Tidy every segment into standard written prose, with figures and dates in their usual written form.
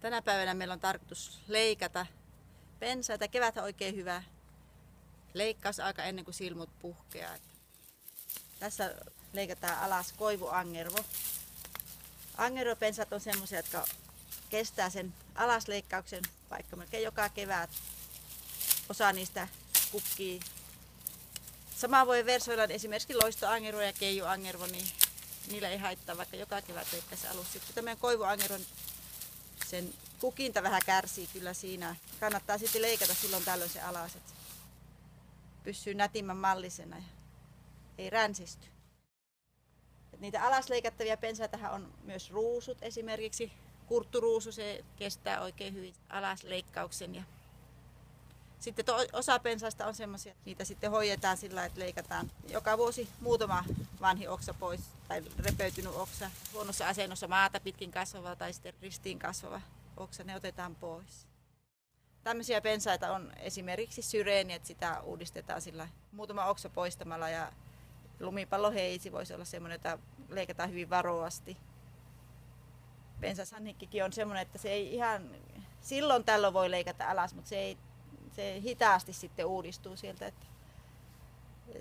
Tänä päivänä meillä on tarkoitus leikata pensaita. Kevät on oikein hyvä leikkausaika ennen kuin silmut puhkeaa. Tässä leikataan alas koivuangervo. Angervopensaat on semmoisia, jotka kestää sen alasleikkauksen vaikka melkein joka kevät. Osa niistä kukkii. Sama voi versoilla esimerkiksi loistoangervo ja keijuangervo, niin niillä ei haittaa vaikka joka kevät leikkaisi alussa. Sitten tämän koivuangervon sen kukinta vähän kärsii kyllä siinä. Kannattaa sitten leikata silloin tällöin se alas, että pysyy nätimmän mallisena ja ei ränsisty. Niitä alasleikattavia pensaitahan on myös ruusut esimerkiksi. Kurtturuusu, se kestää oikein hyvin alasleikkauksen. Ja sitten osa pensaista on semmoisia, että niitä sitten hoidetaan sillä, että leikataan joka vuosi muutama vanhi oksa pois tai repeytynyt oksa. Huonossa asennossa maata pitkin kasvava tai sitten ristiin kasvava oksa, ne otetaan pois. Tämmöisiä pensaita on esimerkiksi syreeni, että sitä uudistetaan sillä muutama oksa poistamalla, ja lumipalloheisi voisi olla semmoinen, jota leikataan hyvin varovasti. Pensasannikkikin on semmoinen, että se ei ihan silloin tällöin voi leikata alas, mutta se hitaasti sitten uudistuu sieltä. Että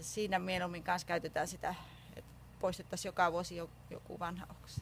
siinä mieluummin kanssa käytetään sitä, että poistettaisiin joka vuosi joku vanha oksa.